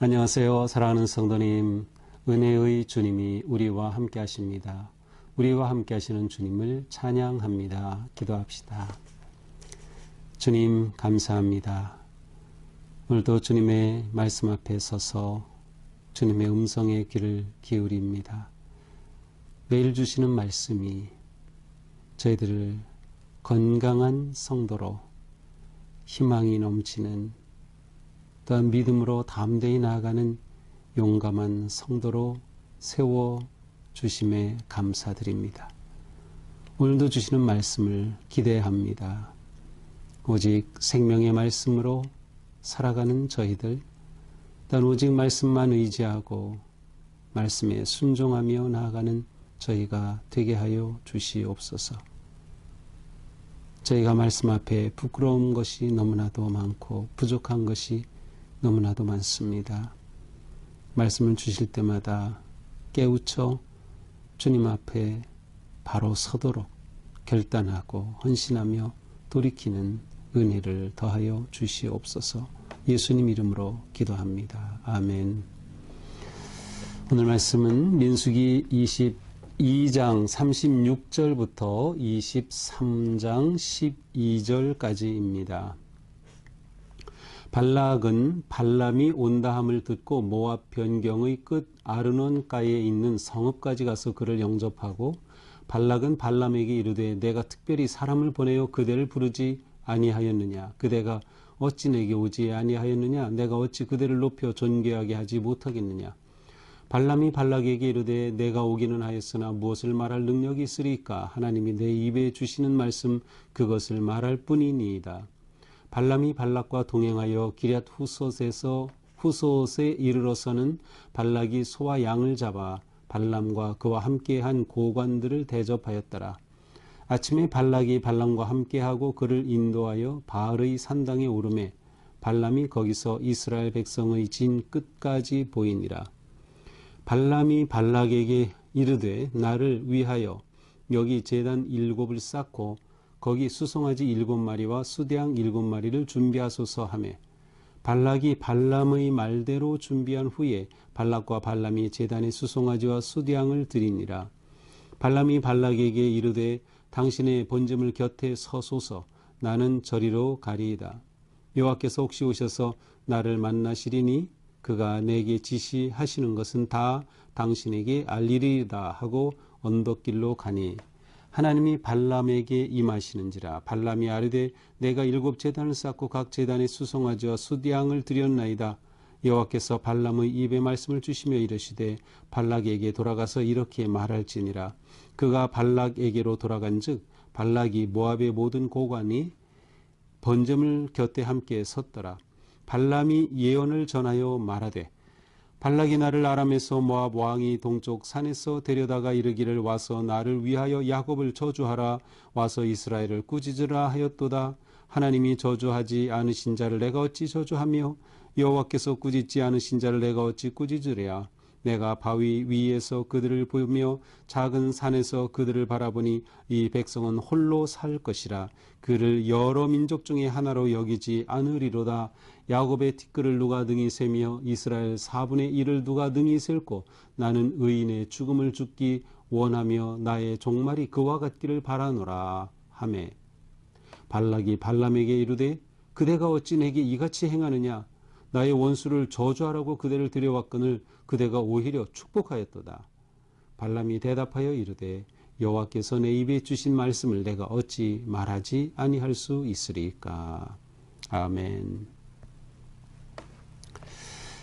안녕하세요. 사랑하는 성도님, 은혜의 주님이 우리와 함께 하십니다. 우리와 함께 하시는 주님을 찬양합니다. 기도합시다. 주님 감사합니다. 오늘도 주님의 말씀 앞에 서서 주님의 음성에 귀를 기울입니다. 매일 주시는 말씀이 저희들을 건강한 성도로 희망이 넘치는 또한 믿음으로 담대히 나아가는 용감한 성도로 세워주심에 감사드립니다. 오늘도 주시는 말씀을 기대합니다. 오직 생명의 말씀으로 살아가는 저희들, 또한 오직 말씀만 의지하고 말씀에 순종하며 나아가는 저희가 되게 하여 주시옵소서. 저희가 말씀 앞에 부끄러운 것이 너무나도 많고 부족한 것이 너무나도 많습니다. 말씀을 주실 때마다 깨우쳐 주님 앞에 바로 서도록 결단하고 헌신하며 돌이키는 은혜를 더하여 주시옵소서. 예수님 이름으로 기도합니다. 아멘. 오늘 말씀은 민수기 22장 36절부터 23장 12절까지입니다. 발락은 발람이 온다함을 듣고 모압 변경의 끝 아르논가에 있는 성읍까지 가서 그를 영접하고, 발락은 발람에게 이르되 내가 특별히 사람을 보내어 그대를 부르지 아니하였느냐? 그대가 어찌 내게 오지 아니하였느냐? 내가 어찌 그대를 높여 존귀하게 하지 못하겠느냐? 발람이 발락에게 이르되 내가 오기는 하였으나 무엇을 말할 능력이 있으리까? 하나님이 내 입에 주시는 말씀 그것을 말할 뿐이니이다. 발람이 발락과 동행하여 기럇 후솥에 이르러서는 발락이 소와 양을 잡아 발람과 그와 함께한 고관들을 대접하였더라. 아침에 발락이 발람과 함께하고 그를 인도하여 바알의 산당에 오르매 발람이 거기서 이스라엘 백성의 진 끝까지 보이니라. 발람이 발락에게 이르되 나를 위하여 여기 제단 7을 쌓고 거기 수송아지 7마리와 수대양 7마리를 준비하소서 하매, 발락이 발람의 말대로 준비한 후에 발락과 발람이 제단에 수송아지와 수대양을 드리니라. 발람이 발락에게 이르되 당신의 번제물 곁에 서소서. 나는 저리로 가리이다. 여호와께서 혹시 오셔서 나를 만나시리니 그가 내게 지시하시는 것은 다 당신에게 알리리이다 하고 언덕길로 가니, 하나님이 발람에게 임하시는지라. 발람이 아뢰되 내가 7 제단을 쌓고 각 제단에 수송아지와 수대양을 드렸나이다. 여호와께서 발람의 입에 말씀을 주시며 이르시되 발락에게 돌아가서 이렇게 말할지니라. 그가 발락에게로 돌아간즉 발락이 모압의 모든 고관이 번제물 곁에 함께 섰더라. 발람이 예언을 전하여 말하되 발락이 나를 아람에서 모압 왕이 동쪽 산에서 데려다가 이르기를 와서 나를 위하여 야곱을 저주하라, 와서 이스라엘을 꾸짖으라 하였도다. 하나님이 저주하지 않으신 자를 내가 어찌 저주하며 여호와께서 꾸짖지 않으신 자를 내가 어찌 꾸짖으랴. 내가 바위 위에서 그들을 보며 작은 산에서 그들을 바라보니 이 백성은 홀로 살 것이라. 그를 여러 민족 중에 하나로 여기지 않으리로다. 야곱의 티끌을 누가 능히 세며 이스라엘 4분의 1을 누가 능히 셀고, 나는 의인의 죽음을 죽기 원하며 나의 종말이 그와 같기를 바라노라 하매, 발락이 발람에게 이르되 그대가 어찌 내게 이같이 행하느냐? 나의 원수를 저주하라고 그대를 들여왔거늘 그대가 오히려 축복하였도다. 발람이 대답하여 이르되 여호와께서 내 입에 주신 말씀을 내가 어찌 말하지 아니할 수 있으리까? 아멘.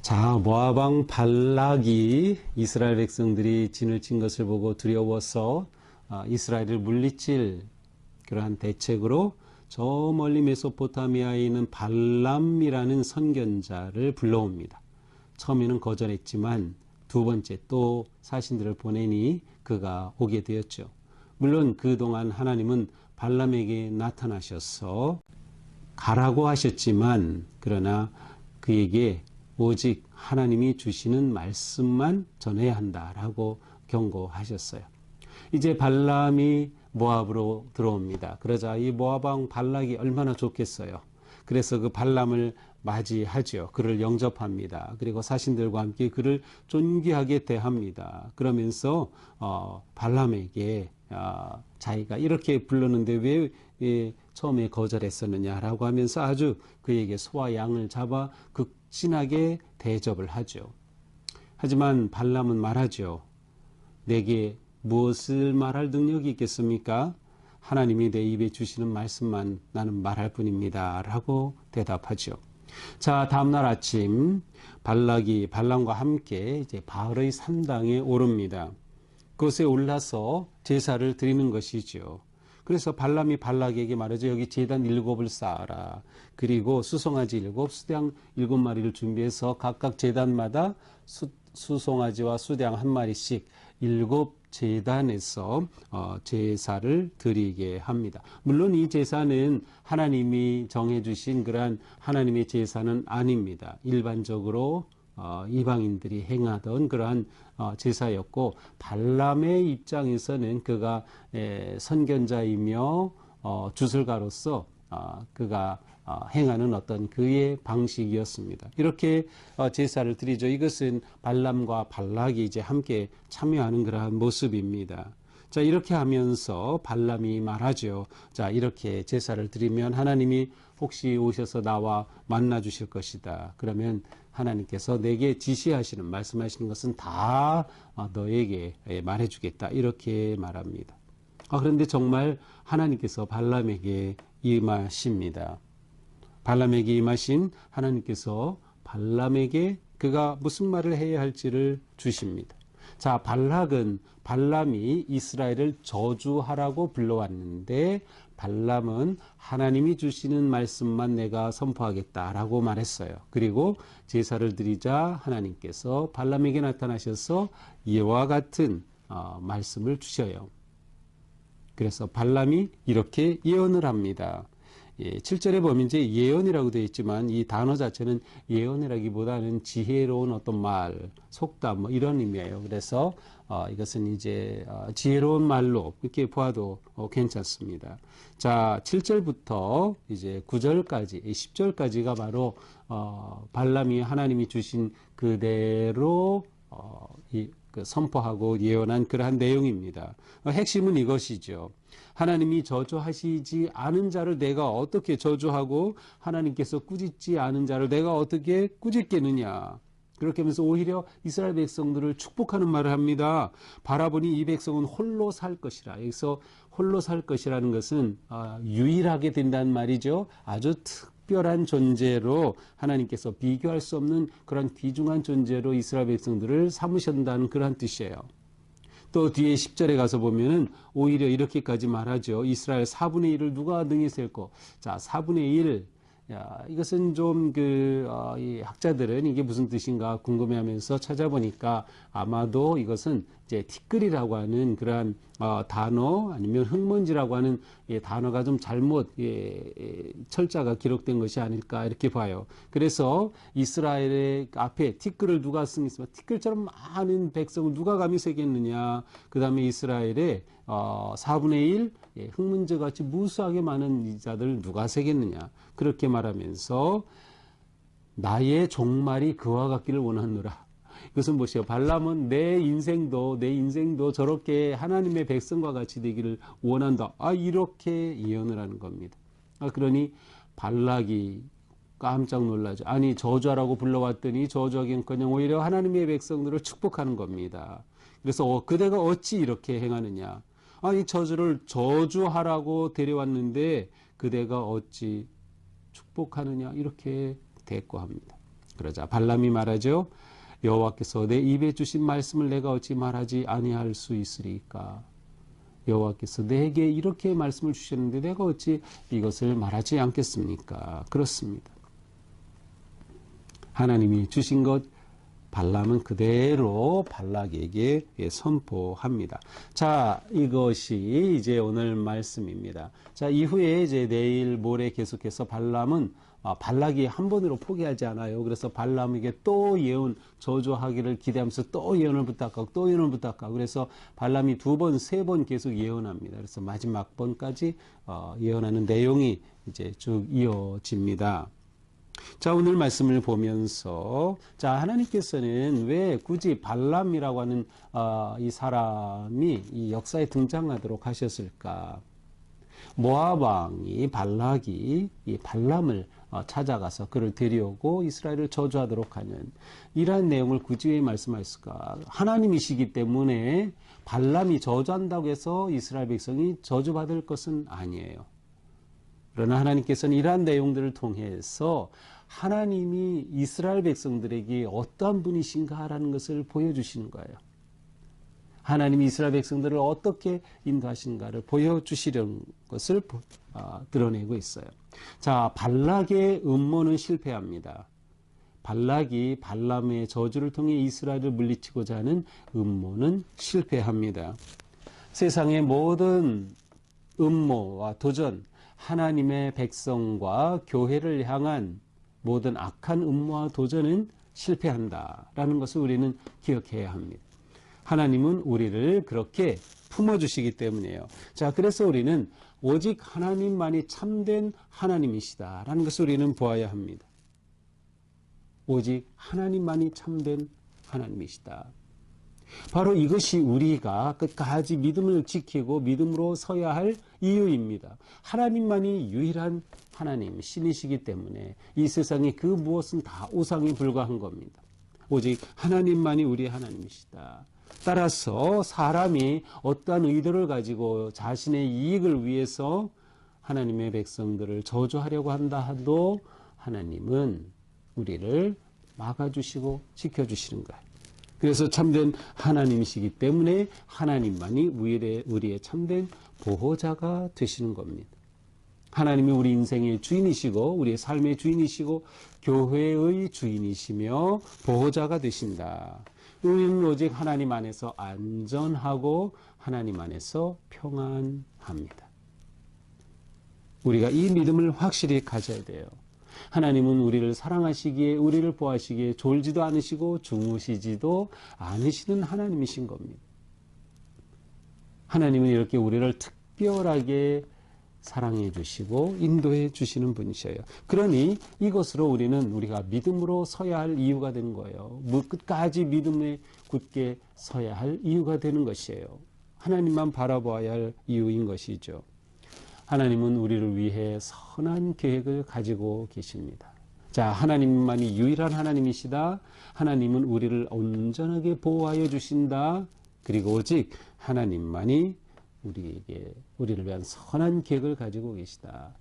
자, 모압 왕 발락이 이스라엘 백성들이 진을 친 것을 보고 두려워서 이스라엘을 물리칠 그러한 대책으로 저 멀리 메소포타미아에 있는 발람이라는 선견자를 불러옵니다. 처음에는 거절했지만 두 번째 또 사신들을 보내니 그가 오게 되었죠. 물론 그동안 하나님은 발람에게 나타나셔서 가라고 하셨지만, 그러나 그에게 오직 하나님이 주시는 말씀만 전해야 한다라고 경고하셨어요. 이제 발람이 모압으로 들어옵니다. 그러자 이 모압 왕 발락이 얼마나 좋겠어요. 그래서 그 발람을 맞이하죠. 그를 영접합니다. 그리고 사신들과 함께 그를 존귀하게 대합니다. 그러면서 발람에게 자기가 이렇게 불렀는데 왜 처음에 거절했었느냐라고 하면서 아주 그에게 소와 양을 잡아 극진하게 대접을 하죠. 하지만 발람은 말하죠. 내게 무엇을 말할 능력이 있겠습니까? 하나님이 내 입에 주시는 말씀만 나는 말할 뿐입니다. 라고 대답하죠. 자, 다음날 아침 발락이 발람과 함께 이제 바알의 산당에 오릅니다. 그곳에 올라서 제사를 드리는 것이죠. 그래서 발람이 발락에게 말하죠. 여기 제단 7을 쌓아라. 그리고 수송아지 7, 수양 7마리를 준비해서 각각 제단마다 수송아지와 수양 1마리씩 7 제단에서 제사를 드리게 합니다. 물론 이 제사는 하나님이 정해주신 그러한 하나님의 제사는 아닙니다. 일반적으로 이방인들이 행하던 그러한 제사였고 발람의 입장에서는 그가 선견자이며 주술가로서 그가 행하는 어떤 그의 방식이었습니다. 이렇게 제사를 드리죠. 이것은 발람과 발락이 이제 함께 참여하는 그러한 모습입니다. 자, 이렇게 하면서 발람이 말하죠. 자, 이렇게 제사를 드리면 하나님이 혹시 오셔서 나와 만나 주실 것이다. 그러면 하나님께서 내게 지시하시는 말씀하시는 것은 다 너에게 말해 주겠다. 이렇게 말합니다. 그런데 정말 하나님께서 발람에게 임하십니다. 발람에게 임하신 하나님께서 발람에게 그가 무슨 말을 해야 할지를 주십니다. 자, 발락은 발람이 이스라엘을 저주하라고 불러왔는데 발람은 하나님이 주시는 말씀만 내가 선포하겠다라고 말했어요. 그리고 제사를 드리자 하나님께서 발람에게 나타나셔서 이와 같은 말씀을 주셔요. 그래서 발람이 이렇게 예언을 합니다. 7절에 보면 이제 예언이라고 되어 있지만 이 단어 자체는 예언이라기보다는 지혜로운 어떤 말, 속담 뭐 이런 의미예요. 그래서 이것은 이제 지혜로운 말로 이렇게 보아도 괜찮습니다. 자, 7절부터 이제 9절까지, 10절까지가 바로 발람이 하나님이 주신 그대로 선포하고 예언한 그러한 내용입니다. 핵심은 이것이죠. 하나님이 저주하시지 않은 자를 내가 어떻게 저주하고 하나님께서 꾸짖지 않은 자를 내가 어떻게 꾸짖겠느냐. 그렇게 하면서 오히려 이스라엘 백성들을 축복하는 말을 합니다. 바라보니 이 백성은 홀로 살 것이라. 여기서 홀로 살 것이라는 것은 유일하게 된다는 말이죠. 아주 특별한 존재로 하나님께서 비교할 수 없는 그런 귀중한 존재로 이스라엘 백성들을 삼으신다는 그런 뜻이에요. 또 뒤에 10절에 가서 보면은 오히려 이렇게까지 말하죠. 이스라엘 4분의 1을 누가 능히 셀고. 자, 4분의 1. 이것은 좀 이 학자들은 이게 무슨 뜻인가 궁금해하면서 찾아보니까 아마도 이것은 이제 티끌이라고 하는 그러한 단어 아니면 흙먼지라고 하는 단어가 좀 잘못 철자가 기록된 것이 아닐까 이렇게 봐요. 그래서 이스라엘의 앞에 티끌을 누가 쓰겠습니까? 티끌처럼 많은 백성을 누가 감히 세겠느냐. 그 다음에 이스라엘의 4분의 1 흙먼지 같이 무수하게 많은 이자들 누가 세겠느냐. 그렇게 말하면서 나의 종말이 그와 같기를 원하노라. 이것은 무엇이에요? 발람은 내 인생도 저렇게 하나님의 백성과 같이 되기를 원한다. 이렇게 예언을 하는 겁니다. 그러니 발락이 깜짝 놀라죠. 아니 저주하라고 불러왔더니 저주하기는커녕 오히려 하나님의 백성들을 축복하는 겁니다. 그래서 그대가 어찌 이렇게 행하느냐. 아니 저주를 저주하라고 데려왔는데 그대가 어찌 축복하느냐 이렇게 대꾸합니다. 그러자 발람이 말하죠. 여호와께서 내 입에 주신 말씀을 내가 어찌 말하지 아니할 수 있으리까. 여호와께서 내게 이렇게 말씀을 주셨는데 내가 어찌 이것을 말하지 않겠습니까? 그렇습니다. 하나님이 주신 것 발람은 그대로 발락에게 선포합니다. 자, 이것이 이제 오늘 말씀입니다. 자, 이후에 이제 내일 모레 계속해서 발람은 발락이 한 번으로 포기하지 않아요. 그래서 발람에게 또 예언 저주하기를 기대하면서 또 예언을 부탁하고 또 예언을 부탁하고 그래서 발람이 2번, 3번 계속 예언합니다. 그래서 마지막 번까지 예언하는 내용이 이제 쭉 이어집니다. 자, 오늘 말씀을 보면서, 자, 하나님께서는 왜 굳이 발람이라고 하는 이 사람이 이 역사에 등장하도록 하셨을까? 모압 왕이 발락이 이 발람을 찾아가서 그를 데려오고 이스라엘을 저주하도록 하는 이러한 내용을 굳이 왜 말씀하셨을까? 하나님이시기 때문에 발람이 저주한다고 해서 이스라엘 백성이 저주받을 것은 아니에요. 그러나 하나님께서는 이러한 내용들을 통해서 하나님이 이스라엘 백성들에게 어떠한 분이신가라는 것을 보여주시는 거예요. 하나님이 이스라엘 백성들을 어떻게 인도하신가를 보여주시려는 것을 드러내고 있어요. 자, 발락의 음모는 실패합니다. 발락이 발람의 저주를 통해 이스라엘을 물리치고자 하는 음모는 실패합니다. 세상의 모든 음모와 도전, 하나님의 백성과 교회를 향한 모든 악한 음모와 도전은 실패한다라는 것을 우리는 기억해야 합니다. 하나님은 우리를 그렇게 품어주시기 때문이에요. 자, 그래서 우리는 오직 하나님만이 참된 하나님이시다라는 것을 우리는 보아야 합니다. 오직 하나님만이 참된 하나님이시다. 바로 이것이 우리가 끝까지 믿음을 지키고 믿음으로 서야 할 이유입니다. 하나님만이 유일한 하나님, 신이시기 때문에 이 세상의 그 무엇은 다 우상에 불과한 겁니다. 오직 하나님만이 우리 하나님이시다. 따라서 사람이 어떠한 의도를 가지고 자신의 이익을 위해서 하나님의 백성들을 저주하려고 한다 하도 하나님은 우리를 막아주시고 지켜주시는 거예요. 그래서 참된 하나님이시기 때문에 하나님만이 우리의 참된 보호자가 되시는 겁니다. 하나님이 우리 인생의 주인이시고 우리의 삶의 주인이시고 교회의 주인이시며 보호자가 되신다. 우리는 오직 하나님 안에서 안전하고 하나님 안에서 평안합니다. 우리가 이 믿음을 확실히 가져야 돼요. 하나님은 우리를 사랑하시기에 우리를 보호하시기에 졸지도 않으시고 주무시지도 않으시는 하나님이신 겁니다. 하나님은 이렇게 우리를 특별하게 사랑해 주시고 인도해 주시는 분이셔요. 그러니 이것으로 우리가 믿음으로 서야 할 이유가 되는 거예요. 끝까지 믿음에 굳게 서야 할 이유가 되는 것이에요. 하나님만 바라보아야 할 이유인 것이죠. 하나님은 우리를 위해 선한 계획을 가지고 계십니다. 자, 하나님만이 유일한 하나님이시다. 하나님은 우리를 온전하게 보호하여 주신다. 그리고 오직 하나님만이 우리를 위한 선한 계획을 가지고 계시다.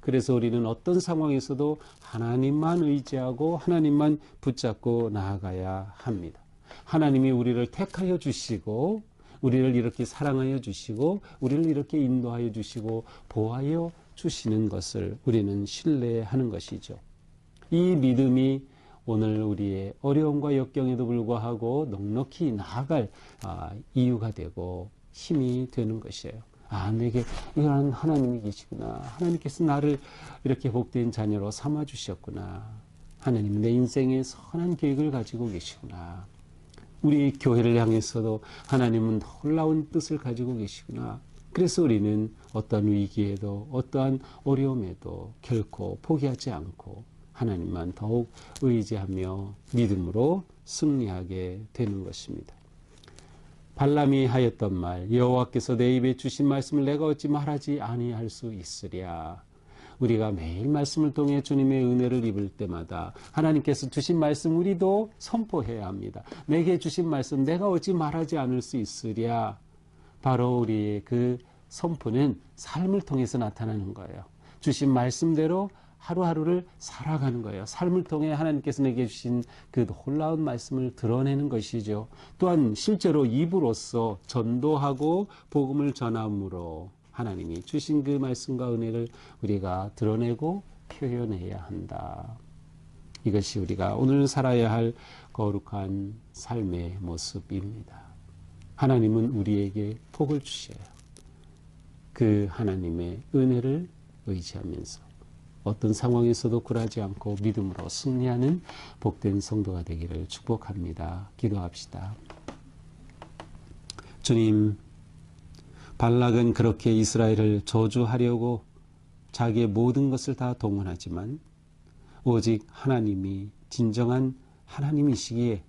그래서 우리는 어떤 상황에서도 하나님만 의지하고 하나님만 붙잡고 나아가야 합니다. 하나님이 우리를 택하여 주시고 우리를 이렇게 사랑하여 주시고 우리를 이렇게 인도하여 주시고 보호하여 주시는 것을 우리는 신뢰하는 것이죠. 이 믿음이 오늘 우리의 어려움과 역경에도 불구하고 넉넉히 나아갈 이유가 되고 힘이 되는 것이에요. 내게 이런 하나님이 계시구나. 하나님께서 나를 이렇게 복된 자녀로 삼아주셨구나. 하나님은 내 인생에 선한 계획을 가지고 계시구나. 우리 교회를 향해서도 하나님은 놀라운 뜻을 가지고 계시구나. 그래서 우리는 어떠한 위기에도 어떠한 어려움에도 결코 포기하지 않고 하나님만 더욱 의지하며 믿음으로 승리하게 되는 것입니다. 발람이 하였던 말, 여호와께서 내 입에 주신 말씀을 내가 어찌 말하지 아니할 수 있으랴. 우리가 매일 말씀을 통해 주님의 은혜를 입을 때마다 하나님께서 주신 말씀 우리도 선포해야 합니다. 내게 주신 말씀 내가 어찌 말하지 않을 수 있으랴. 바로 우리의 그 선포는 삶을 통해서 나타나는 거예요. 주신 말씀대로 하루하루를 살아가는 거예요. 삶을 통해 하나님께서 내게 주신 그 놀라운 말씀을 드러내는 것이죠. 또한 실제로 입으로써 전도하고 복음을 전함으로 하나님이 주신 그 말씀과 은혜를 우리가 드러내고 표현해야 한다. 이것이 우리가 오늘 살아야 할 거룩한 삶의 모습입니다. 하나님은 우리에게 복을 주셔요. 그 하나님의 은혜를 의지하면서 어떤 상황에서도 굴하지 않고 믿음으로 승리하는 복된 성도가 되기를 축복합니다. 기도합시다. 주님, 발락은 그렇게 이스라엘을 저주하려고 자기의 모든 것을 다 동원하지만 오직 하나님이 진정한 하나님이시기에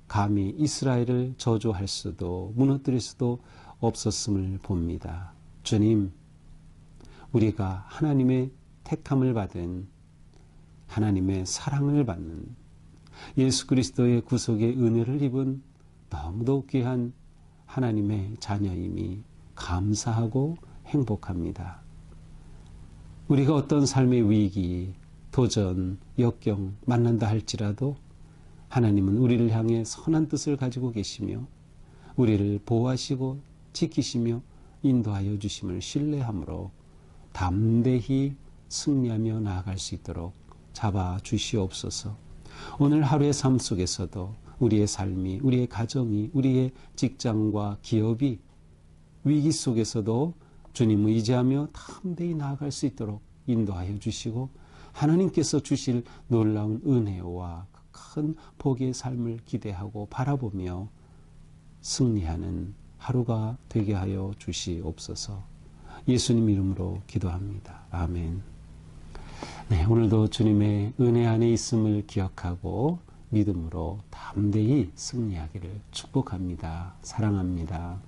감히 이스라엘을 저주할 수도 무너뜨릴 수도 없었음을 봅니다. 주님, 우리가 하나님의 택함을 받은 하나님의 사랑을 받는 예수 그리스도의 구속의 은혜를 입은 너무도 귀한 하나님의 자녀임이 감사하고 행복합니다. 우리가 어떤 삶의 위기, 도전, 역경 만난다 할지라도 하나님은 우리를 향해 선한 뜻을 가지고 계시며 우리를 보호하시고 지키시며 인도하여 주심을 신뢰함으로 담대히 승리하며 나아갈 수 있도록 잡아 주시옵소서. 오늘 하루의 삶 속에서도 우리의 삶이, 우리의 가정이, 우리의 직장과 기업이 위기 속에서도 주님을 의지하며 담대히 나아갈 수 있도록 인도하여 주시고 하나님께서 주실 놀라운 은혜와 큰 복의 삶을 기대하고 바라보며 승리하는 하루가 되게 하여 주시옵소서. 예수님 이름으로 기도합니다. 아멘. 네, 오늘도 주님의 은혜 안에 있음을 기억하고 믿음으로 담대히 승리하기를 축복합니다. 사랑합니다.